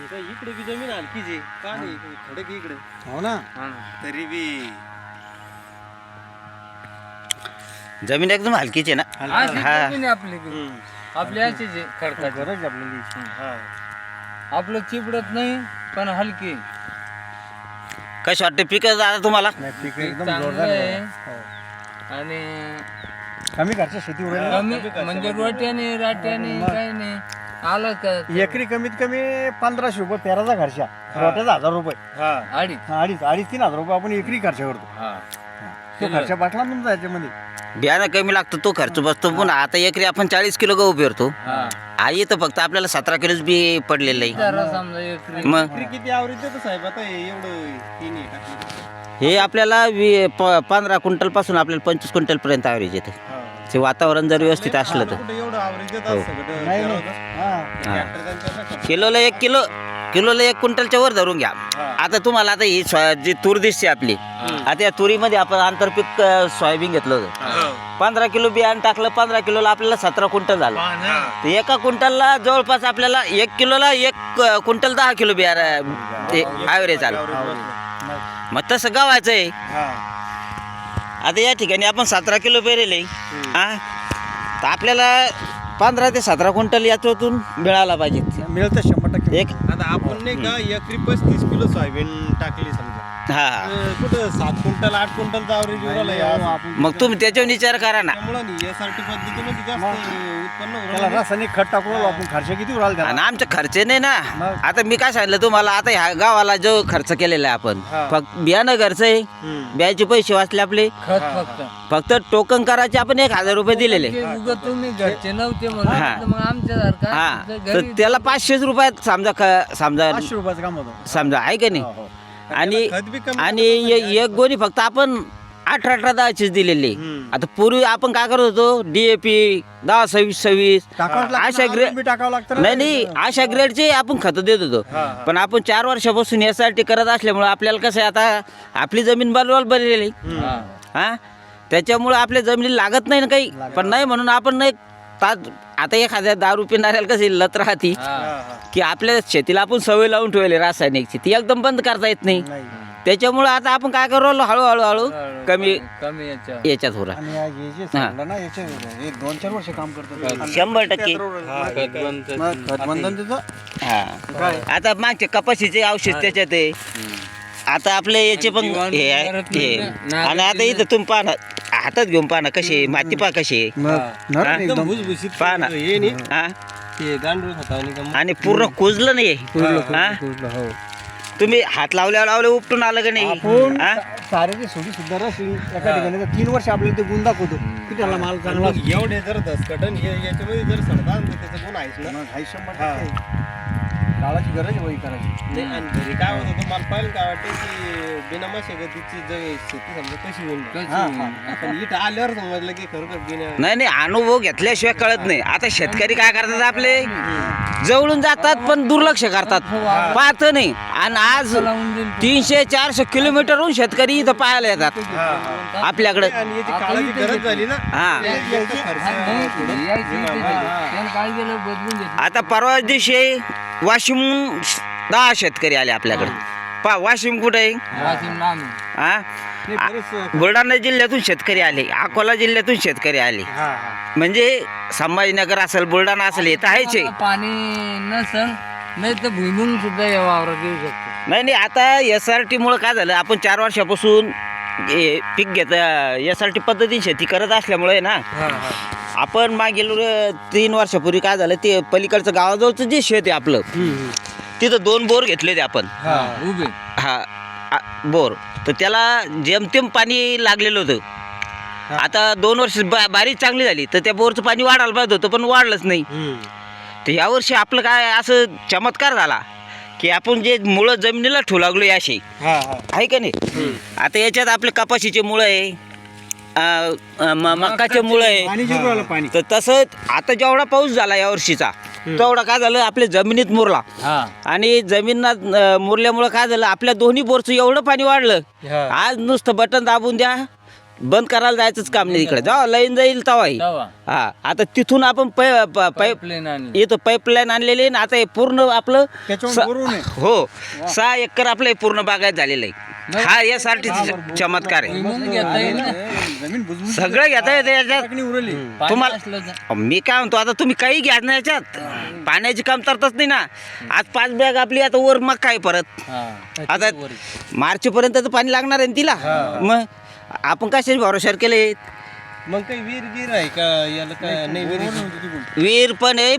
इकडे बी जमीन हलकी जे पाणी खडक इकडे हो ना तरी बी जमीन एकदम हलकीच आहे ना. आपली अशीच आहे खडकाची. गरज आपल्याला हा आपलं चिपडत नाही पण हलकी. कशी वाटते पिकं दादा तुम्हाला? नाही पीक एकदम चांगलं जोरदार आहे. आहे. हो. आणि कमी खर्च शेती उरेल. कमी म्हणजे रोट्याने राट्याने काही नाही आलं का एकरी कमीत कमी 1500 रुपये पेराचा खर्च, रोट्याचा 1000 रुपये, हा अडीच. अडीच 3,000 रुपये आपण एकरी खर्च करतो. तो खर्च बसला ना तुमचा याच्यामध्ये. बियाणं कमी लागतं तो खर्च बसतो. पुन्हा आता एकरी आपण 40 किलो गहू पेरतो. आई तर फक्त आपल्याला 17 किलोच बी पडलेलं आहे. जरा समजा एकरी. मग एकरी किती आवरेज देतो साहेब आता हे एवढं तिन्ही टाकलं हे आपल्याला 15 क्विंटल पासून आपल्याला 25 क्विंटल पर्यंत ॲव्हरेज येते. ते वातावरण जर व्यवस्थित असलं तर कुठे एवढं आवरेज देत हो. सगळं नाही नाही. किलोला 1 क्विंटलच्या वर धरून घ्या. आता तुम्हाला आता ही जी तूर दिसते आपली, आता या तुरीमध्ये आपण आंतरपीक सोयाबीन घेतलं होतं. 15 किलो बियाणं टाकलं, 15 किलोला आपल्याला 17 क्विंटल झालं. तर एका क्विंटलला जवळपास आपल्याला 1 किलोला 1 क्विंटल 10 किलो बियाणं ते ॲव्हरेज आलं. मग तसं गावाचं आहे. आता या ठिकाणी आपण 17 किलो पेरेले तर आपल्याला 15 ते 17 क्विंटल याच्यातून मिळाला पाहिजे. मिळतं 100%. एक आता आपण नाही का एकरी 35 किलो सोयाबीन टाकली समजा, हा कुठं 7 क्विंटल 8 क्विंटल आवरेज उरला. मग तुम्ही त्याच्यावर विचार करा ना. त्यामुळे एसआरटी पद्धतीमध्ये जास्त उत्पन्न त्याला उरलं. रासायनिक खत टाकून आपण खर्च किती उराल त्याला. आणि आमचा खर्च नाही ना. मग? आता मी काय सांगितलं तुम्हाला, आता ह्या गावाला जो खर्च केलेला आहे आपण, फक्त बियाणं घरचं आहे, बियाचे पैसे वाचले आपले, खत फक्त. फक्त टोकन करायचे आपण 1,000 रुपये दिलेले. ते उगाच तुम्ही घरचे नव्हते हा. म्हणून मग आमच्यासारखा हा तर घरी त्याला 500 रुपयात समजा 500 रुपयाचं काम होतं. समजा आहे का नाही. हो, हो. आणि खत बी कमी आणि एक गोणी फक्त आपण 18-10 दिलेली. आता पूर्वी आपण काय करत होतो, DAP 10-26-26 टाकावंच लागतं अशा ना, ग्रेड अजून बी टाकावं लागतं ना. नाही अशा ग्रेडचे आपण खतं देत होतो. पण आपण 4 वर्षापासून यासाठी करत असल्यामुळे आपल्याला कसं आहे, आता आपली जमीन बलवाल बनलेली हा, त्याच्यामुळे आपल्या जमिनीला लागत नाही ना काही. पण नाही म्हणून आपण नाही आता एखाद्या दारू पिणाऱ्याला कशी लत राहती की आपल्या शेतीला आपण सवय लावून ठेवली रासायनिकची, ती एकदम बंद करता येत नाही. नाही. त्याच्यामुळे आता आपण काय करू लागलो, हळूहळू कमी कमी याच्यात हो आणि हे जे सांगलं ना याचे 1-2-4 वर्ष काम करतात. 100%. मग खतबंधन त्याचं हा आता मागचे कपाशीचे औषध त्याच्यात आहे. आता आपले याचे पण हे आहे हे. आणि आता इथं तुम्ही पाहा ना, हातात घेऊन पाहा ना कशी माती, पहा कशी आहे. नरम हा? एकदम भुसभुशीत पहा ना. हे नाही हा ते गांडूळ खतावणी का आणि पूर्ण कुजलं नाही हा? हो. तुम्ही हात लावले उपटून आलं का नाही आपण हा? साऱ्याची सोडी सुद्धा राहतील एका ठिकाणी 3 वर्ष आपल्याला ते गुण दाखवतो की त्याला माल चांगला मग एवढे जर दसकटन याच्यामध्ये जर सडता आणलं त्याचं गुण आहेच ना. मग 100% काळाची गरज आहे वही करायची. नाही, आणि घरी काय होत होतं मला पाहिलं काय वाटतं की बिना मशागतीची शेती समजा कशी होईल. पण इथं आल्यावर समजलं की खरोखर बिना नाही अनुभव घेतल्याशिवाय कळत नाही. आता शेतकरी काय करतात, आपले जवळून जातात पण दुर्लक्ष करतात, पाहत नाही. आणि आज 300-400 किलोमीटरहून शेतकरी इथं पाहायला येतात आपल्याकडे. आणि याची काळाची गरज झाली ना. हा काय केलं बदलून घेतलं. आता परवा दिवशी वाशिमहून 10 शेतकरी आले आपल्याकडे. पहा वाशिम कुठे आहे वाशिम लांब. हा, बुलढाणा जिल्ह्यातून शेतकरी आले, अकोला जिल्ह्यातून शेतकरी आले. म्हणजे संभाजीनगर असेल, बुलढाणा असेल, येत आहेच आहे. पाणी नसल नाही तर भुईमुंग सुद्धा या वावरात येऊ शकतो. नाही आता SRT मुळे काय झालं, आपण 4 वर्षापासून पीक घेत SRT पद्धतीने शेती करत असल्यामुळे ना, आपण मागील 3 वर्षापूर्वी काय झालं, ते पलीकडचं गावाजवळचं जे शेत आहे आपलं, तिथं 2 बोर घेतले ते आपण. उभे हा बोर, तर त्याला जेमतेम पाणी लागलेलं होतं. आता 2 वर्ष बारीक चांगली झाली, तर त्या बोरचं पाणी वाढायला पाहिजे होतं पण वाढलंच नाही. तर यावर्षी आपलं काय असं चमत्कार झाला की आपण जे मुळं जमिनीला ठेवू लागलो याशी आहे का नाही. आता याच्यात आपले कपाशीचे मुळं आहे, मकाचे मुळं आहे. पाणी जिरू आलं पाणी. तर तसं आता जेवढा पाऊस झाला यावर्षीचा, तेवढा काय झालं आपल्या जमिनीत मुरला. आणि जमिनीत मुरल्यामुळं काय झालं, आपल्या दोन्ही बोरचं एवढं पाणी वाढलं. आज नुसतं बटन दाबून द्या, बंद करायला जायचंच काम नाही इकडे जेव्हा लाईन जाईल तेव्हाही तेव्हा हा आता तिथून आपण पाईप पाईपलाईन आणि येतो पाईपलाईन आणलेली आहे ना आता हे पूर्ण आपलं त्याच्यावर बरोबर आहे. हो 6 एकर आपलं हे पूर्ण बागायत झालेलं आहे हा यासाठी चमत्कार आहे भुईमुंग घेता येईल ना जमीन भुसभुशीत सगळं घेता येतं याच्यात टाकणी उरली. पाणी तुम्हाला- असलं तर. मी काय म्हणतो आता तुम्ही काही घ्या ना याच्यात पाण्याची कमतरताच नाही ना आज 5 बॅग आपली आता वर मग काय परत हा. आता मार्चपर्यंत तर पाणी लागणार आहे ना तिला मग आपण कशाच भरोशावर केले मग काही विहीर गिर आहे का याला काय नाही विहीर विहीर पण आहे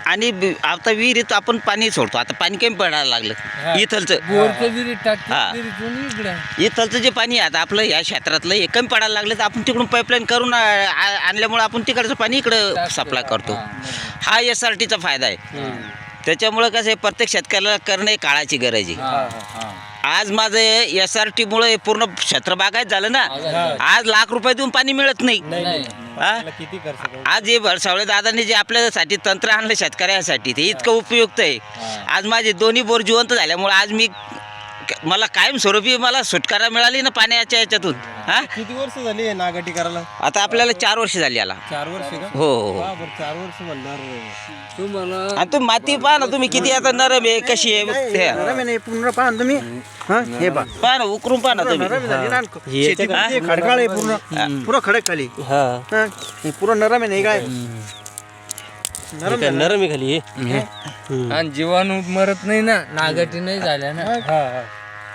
आणि आता विहिरीत आपण पाणी सोडतो आता पाणी कमी पडायला लागलं इथलचं बोरचं विहिरीत हा. टाकते विहिरीतून इकडे इथलचं जे पाणी आहे आता आपलं या क्षेत्रातलं हे कमी पडायला लागलं तर आपण तिकडून पाईपलाईन करून आणल्यामुळे आपण तिकडचं पाणी इकडं सप्लाय करतो हा SRTचा फायदा आहे त्याच्यामुळं कसं आहे प्रत्येक शेतकऱ्याला करणं हे काळाची गरज आहे आज माझं SRTमुळे पूर्ण क्षेत्र बागायत झालं ना आज लाख रुपये देऊन पाणी मिळत नाही हा? किती खर्च करू? आज हे भरसावळे दादांनी जे आपल्यासाठी तंत्र आणलं शेतकऱ्यासाठी ते इतकं उपयुक्त आहे आज माझे दोन्ही बोर जिवंत झाल्यामुळे आज मला कायमस्वरूपी मला सुटकारा मिळाली ना पाण्याच्या याच्यातून हा किती वर्ष झाली आहे नागाटी करायला? आता आपल्याला 4 वर्ष झाली याला 4 वर्ष का? हो हो हो. हा, बरं 4 वर्ष म्हणणार तुम्हाला आणि तुम्ही माती पहा ना तुम्ही किती आता नरम आहे कशी आहे हे. नरम आहे नाही पूर्ण पहा ना तुम्ही हा हे पहा पहा ना उकरून पहा ना तुम्ही नरम झाली ना शेती खडकाळ आहे पूर्ण खडक खाली हा हे पूर्ण नरम आहे नाही काय नरम आहे खाली आणि जीवाणू मरत नाही ना नागाटी नाही झाल्या ना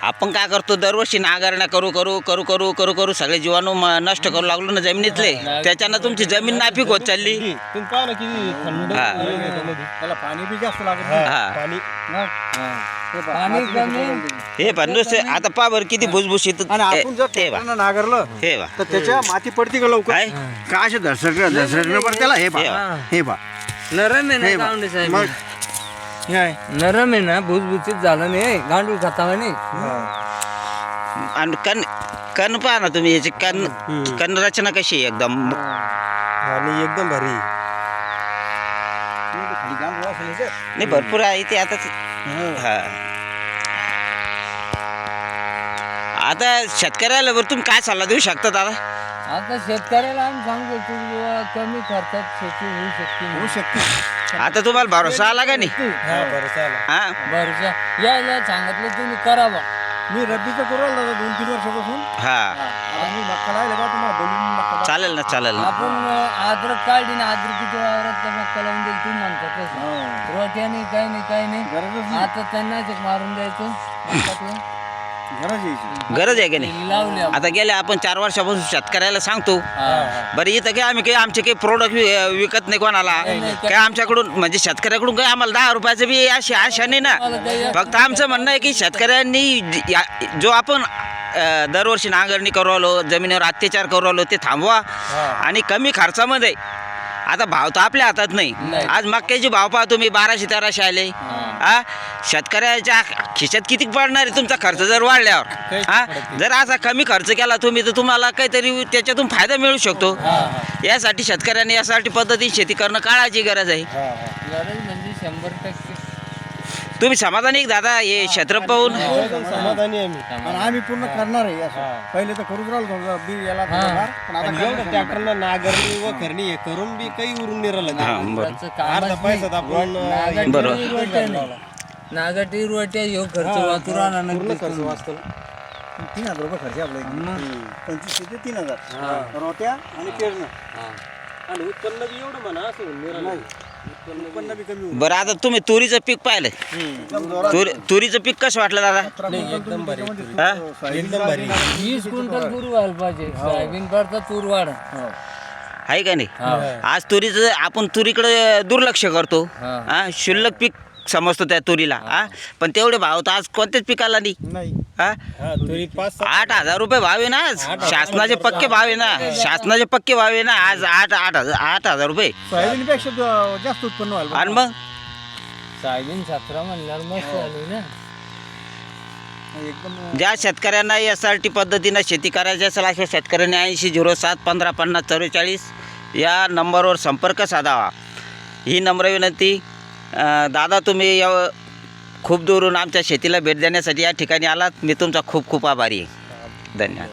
आपण काय करतो दरवर्षी नांगरण्या करू करू करू करू करू करू सगळे जीवाणू नष्ट करू लागलो ना जमिनीतले त्याच्यानं तुमची जमीन नापीक होत चालली तुम्ही पहा ना किती थंड हा. आहे त्याच्यामध्ये. त्याला पाणी बी जास्त लागत नाही. हा पाणी हे पहा, पाणी माती कमी. बी हे पण नुसतं आता पहा बरं किती भुसभुशीत आणि आपण जर हे बा ट्रॅक्टरनं नांगरलं हे बा तर त्याच्या माती पडती का लवकर काय का असे धसडणं बरं त्याला हे पहा हे पहा नरम आहे हे ना पहा. गावंडे साहेब मग हे आहे. नरम आहे ना भुसभुशीत झालं नाही गांडूळ खतावा नाही आणि कण पहा ना तुम्ही याची कण रचना कशी आहे एकदम आणि एकदम भारी खाली जाम गोळा असेल याच्यात. नाही भरपूर आहे ते आताच हा आता शेतकऱ्याला बरं तुम्ही काय सल्ला देऊ शकता दादा आता शेतकऱ्याला आम्ही सांगतो तू कमी खर्चात शेती होऊ शकते होऊ शकते आता तुम्हाला भरोसा आला का नाही हा बरं चालेल हा बरं यायला सांगितलं तुम्ही करावा मी रब्बीचं करू राहिलो दादा 2-3 वर्षापासून हा आता मी मक्का लावला बा तुम्हाला बनवून मक्का चालेल ना चालेल ना आपण अद्रक काढली ना अद्रकीच्या वावरात त्या मक्का लावून देईल तुम्ही म्हणता तसं रोट्याने काही नाही काही नाही गरजच नाही. आता त्यांना ते मारून द्यायचं मक्कातलं. गरज यायची गरज आहे का नाही लावले आपण. आता गेल्या आपण 4 वर्षापासून शेतकऱ्याला सांगतो हा. बरं इथं काही आम्ही काही आमचे काही प्रोडक्ट विकत नाही कोणाला काय आमच्याकडून म्हणजे शेतकऱ्याकडून काही आम्हाला 10 रुपयाचं बी अशी आशा नाही ना फक्त आमचं म्हणणं आहे की शेतकऱ्यांनी जो आपण दरवर्षी नांगरणी करू आलो जमिनीवर अत्याचार करू आलो ते थांबवा आणि कमी खर्चामध्ये आता भाव तर आपल्या हातात नाही आज मक्याचे भाव पहा तुम्ही 1200-1300 आले हा शेतकऱ्याच्या खिशात किती पडणार आहे तुमचा खर्च जर वाढल्यावर हा जर असा कमी खर्च केला तुम्ही तर तुम्हाला काहीतरी त्याच्यातून फायदा मिळू शकतो यासाठी शेतकऱ्यांनी यासाठी पद्धतीने शेती करणं काळाची गरज आहे गरज म्हणजे 100%. तुम्ही समाधानी आहे का दादा हे क्षेत्र पाहून समाधानी आहे मी आणि आम्ही पूर्ण करणार आहे असं पहिले तर करूच राहिलो थोडं बी याला थोडंफार, पण आता आणि एवढं ट्रॅक्टरनं नागरणी व खरणी हे करून बी काही उरून नाही राहिलं हा बरं त्याचं कामच अर्धा नाही. पैशात आपण नागाटी बरोबर. रोट्या नाही. नागाटी रोट्या ह्यो खर्च वाचून राहणार पूर्ण खर्च नाही. वाचतो 3,000 रुपये खर्च आहे आपल्या इथे. 25 ते 3,000 रोट्या आणि पेरणं आणि उत्पन्न बी एवढं म्हणा असं होऊन नाही राहिलं. उत्पन्न बी कमी होईल. बरं आता तुम्ही तुरीचं पीक पाहिलं एकदम जोरात तुरीचं पीक कसं वाटलं दादा एकदम भारी हा एकदम भारी 20 क्विंटल तूर व्हायला पाहिजे सोयाबीन करता तूर वाढ आहे का नाही आज तुरीचं आपण तुरीकडे दुर्लक्ष करतो हा शुल्लक पीक समजतो त्या तुरीला हा पण तेवढे भाव तर आज कोणत्याच पिकाला नाही नाही हा हा तुरी 5-7 8,000 रुपये भाव आहे ना आज. शासनाचे पक्के भाव आहे ना शासनाचे पक्के भाव आहे ना आज 8,000 रुपये सोयाबीनपेक्षा जास्त उत्पन्न व्हायला आणि मग सोयाबीन 17 म्हणल्यावर मस्त झाली ना पाहिजे. एकदम ज्या शेतकऱ्यांना SRT पद्धतीनं शेती करायची असेल अशा शेतकऱ्यांनी 80-07-15-50-44 या नंबरवर संपर्क साधावा ही नम्र विनंती. दादा तुम्ही खूप दूरून आमच्या शेतीला भेट देण्यासाठी या ठिकाणी आलात मी तुमचा खूप खूप आभारी आहे धन्यवाद.